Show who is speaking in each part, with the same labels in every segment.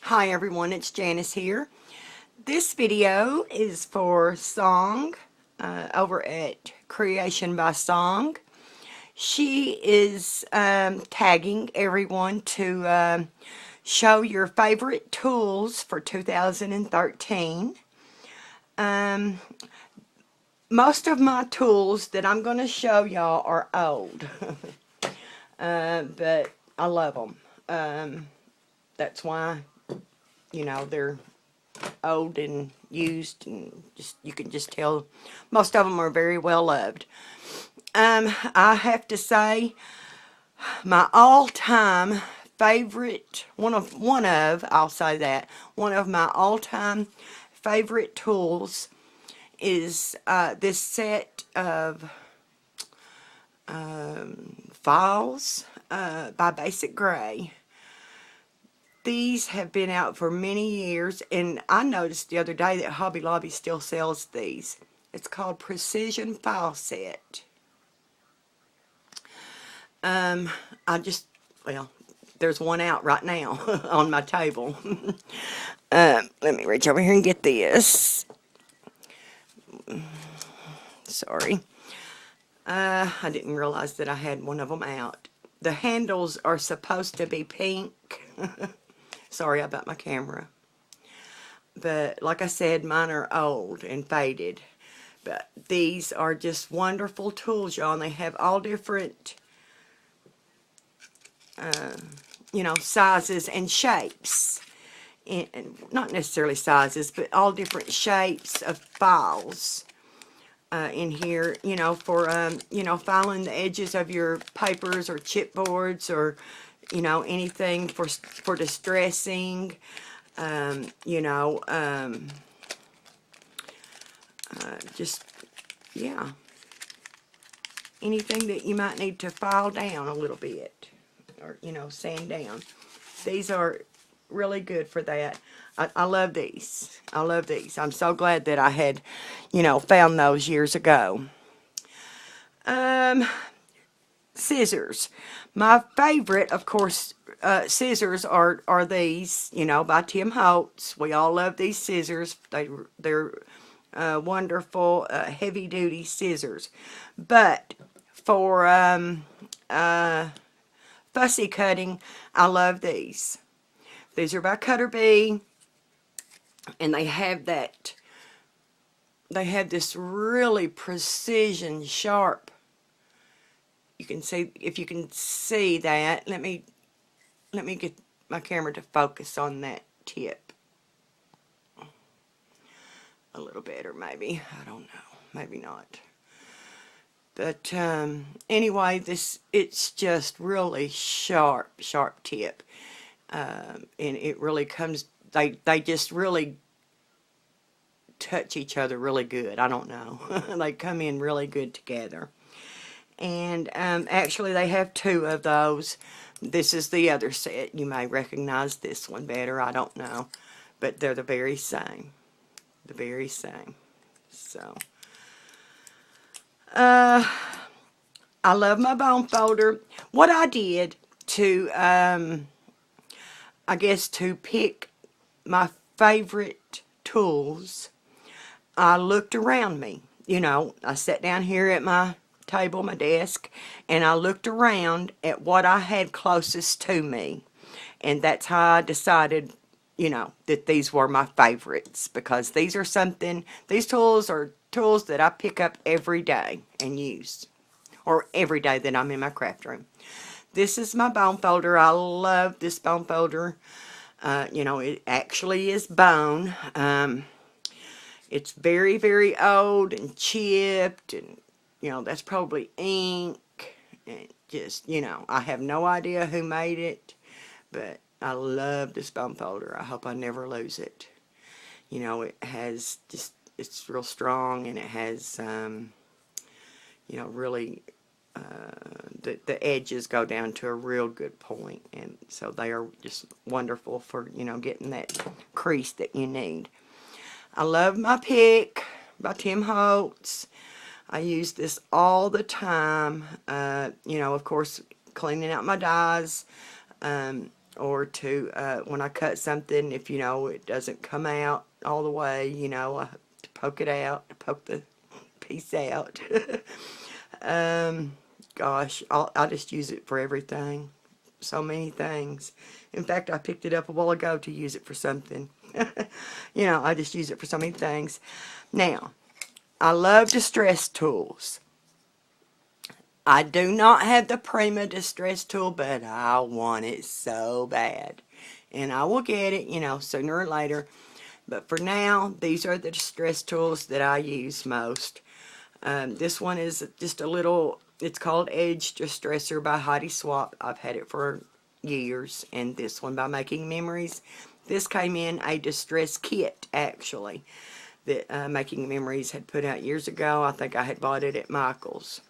Speaker 1: Hi everyone, it's Janice here. This video is for Song over at CreationBySong. She is tagging everyone to show your favorite tools for 2013. Most of my tools that I'm going to show y'all are old, but I love them. That's why, you know, they're old and used, and you can just tell most of them are very well loved. I have to say my all-time favorite, one of my all-time favorite tools is this set of files by Basic Gray. These have been out for many years, and I noticed the other day that Hobby Lobby still sells these. It's called Precision File Set. Well, there's one out right now on my table. Let me reach over here and get this. Sorry. I didn't realize that I had one of them out. The handles are supposed to be pink. Sorry about my camera. But like I said, mine are old and faded. But these are just wonderful tools, y'all. And they have all different, you know, sizes and shapes. And not necessarily sizes, but all different shapes of files in here, you know, for, you know, filing the edges of your papers or chipboards, or you know, anything for distressing, you know, just, yeah, anything that you might need to file down a little bit, or, you know, sand down. These are really good for that. I love these. I love these. I'm so glad that I had, you know, found those years ago. Scissors. My favorite, of course, scissors are these, you know, by Tim Holtz. We all love these scissors. They're wonderful, heavy-duty scissors. But for fussy cutting, I love these. These are by Cutter Bee, and they have this really precision, sharp. You can see, if you can see that, let me get my camera to focus on that tip a little better, maybe. I don't know, maybe not. But anyway, it's just really sharp tip, and it really comes. They just really touch each other really good. I don't know. They come in really good together. And actually they have two of those. This is the other set. You may recognize this one better. I don't know. But they're the very same. The very same. So, I love my bone folder. What I did to, I guess, to pick my favorite tools, I looked around me. You know, I sat down here at my table, my desk, and I looked around at what I had closest to me, and that's how I decided, you know, that these were my favorites, because these tools are tools that I pick up every day and use, or every day that I'm in my craft room. This is my bone folder. I love this bone folder. You know, it actually is bone. It's very, very old and chipped, and you know, that's probably ink, and just, you know, I have no idea who made it, but I love this bone folder. I hope I never lose it. You know, it has just, it's real strong, and it has, you know, really, the edges go down to a real good point, and so they are just wonderful for, you know, getting that crease that you need. I love my pick by Tim Holtz. I use this all the time, you know, of course, cleaning out my dies, or to, when I cut something, if, you know, it doesn't come out all the way, you know, I have to poke it out, poke the piece out. Gosh, I just use it for everything. So many things. In fact, I picked it up a while ago to use it for something. You know, I just use it for so many things. Now, I love distress tools. I do not have the Prima distress tool, but I want it so bad. And I will get it, you know, sooner or later. But for now, these are the distress tools that I use most. This one is just a little, it's called Edge Distresser by Heidi Swap. I've had it for years. And this one by Making Memories. This came in a distress kit, actually, that Making Memories had put out years ago. I think I had bought it at Michael's.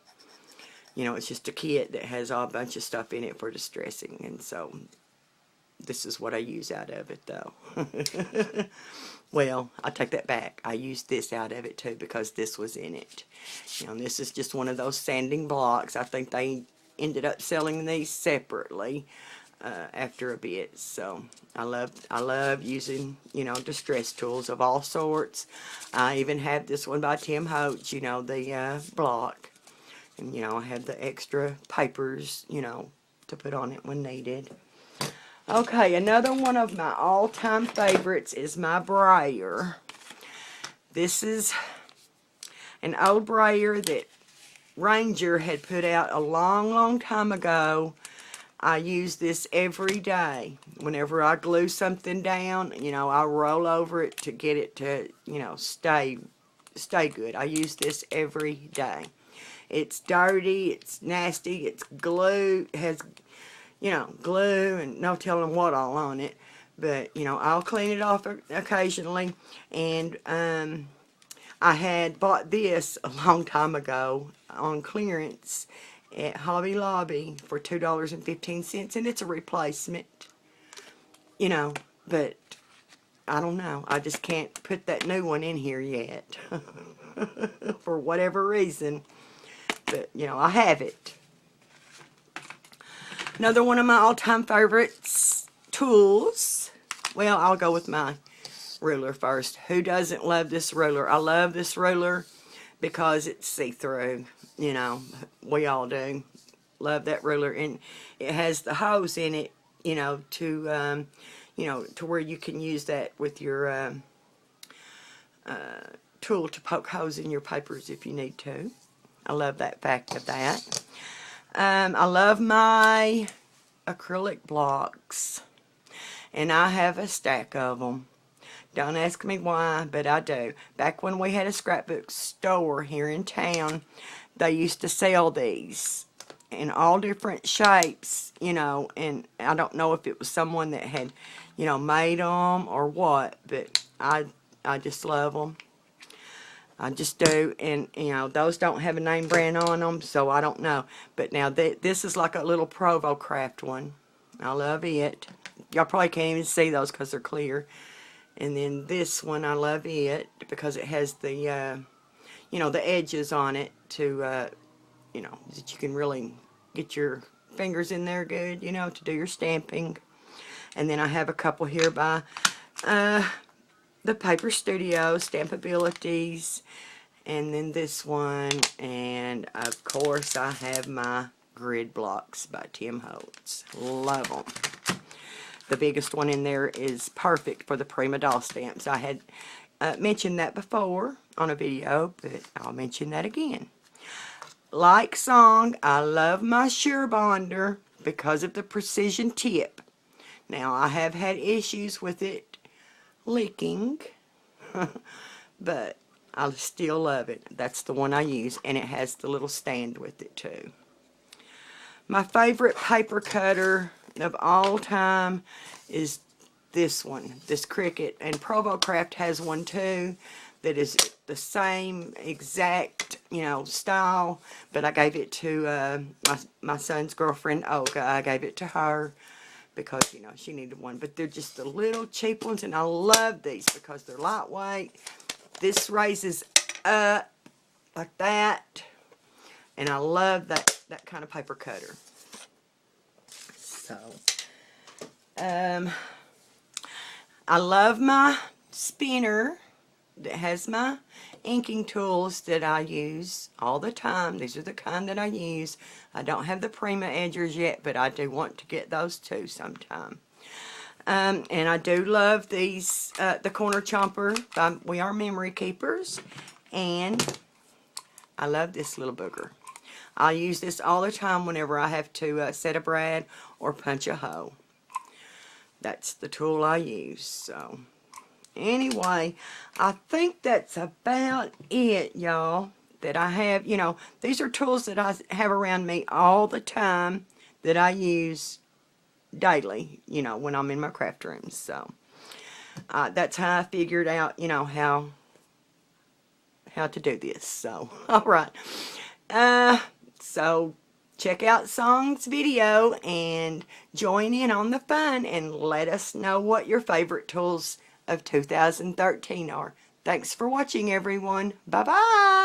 Speaker 1: You know, it's just a kit that has a bunch of stuff in it for distressing. And so, this is what I use out of it, though. Well, I take that back. I used this out of it, too, because this was in it. You know, this is just one of those sanding blocks. I think they ended up selling these separately after a bit. So, I love using, you know, distress tools of all sorts. I even have this one by Tim Holtz, you know, the block. And, you know, I have the extra papers, you know, to put on it when needed. Okay, another one of my all-time favorites is my brayer. This is an old brayer that Ranger had put out a long, long time ago. I use this every day. Whenever I glue something down, you know, I roll over it to get it to, you know, stay good. I use this every day. It's dirty, it's nasty, it's glue, it has, you know, glue and no telling what all on it. But, you know, I'll clean it off occasionally. And I had bought this a long time ago on clearance at Hobby Lobby for $2.15. And it's a replacement. You know, but I don't know. I just can't put that new one in here yet. For whatever reason. But, you know, I have it. Another one of my all-time favorites, tools. Well, I'll go with my ruler first. Who doesn't love this ruler? I love this ruler because it's see-through. You know, we all do. Love that ruler. And it has the hose in it, you know, to where you can use that with your tool to poke holes in your papers if you need to. I love that fact of that. I love my acrylic blocks. And I have a stack of them. Don't ask me why, but I do. Back when we had a scrapbook store here in town, they used to sell these in all different shapes, you know, and I don't know if it was someone that had, you know, made them or what, but I just love them. I just do, and, you know, those don't have a name brand on them, so I don't know. But now, this is like a little Provo Craft one. I love it. Y'all probably can't even see those because they're clear. And then this one, I love it because it has the, you know, the edges on it to, you know, that you can really get your fingers in there good, you know, to do your stamping. And then I have a couple here by the Paper Studio Stampabilities, and then this one, and of course I have my grid blocks by Tim Holtz. Love them. The biggest one in there is perfect for the Prima Doll stamps. I had mentioned that before on a video, but I'll mention that again. Like song, I love my Sure Bonder because of the precision tip. Now, I have had issues with it leaking, but I still love it. That's the one I use, and it has the little stand with it too. My favorite paper cutter of all time is this one, this Cricut, and Provo Craft has one too that is the same exact, you know, style, but I gave it to my son's girlfriend Olga. I gave it to her because, you know, she needed one. But they're just the little cheap ones, and I love these because they're lightweight. This raises up like that, and I love that kind of paper cutter. So, I love my spinner that has my inking tools that I use all the time. These are the kind that I use. I don't have the Prima edgers yet, but I do want to get those too sometime. And I do love these, the Corner Chomper by We Are Memory Keepers. And I love this little booger. I use this all the time whenever I have to set a brad or punch a hole. That's the tool I use. So anyway, I think that's about it, y'all, that I have. You know, these are tools that I have around me all the time that I use daily, you know, when I'm in my craft rooms. So that's how I figured out, you know, how to do this. So alright, so check out Song's video and join in on the fun and let us know what your favorite tools of 2013 are. Thanks for watching, everyone. Bye bye.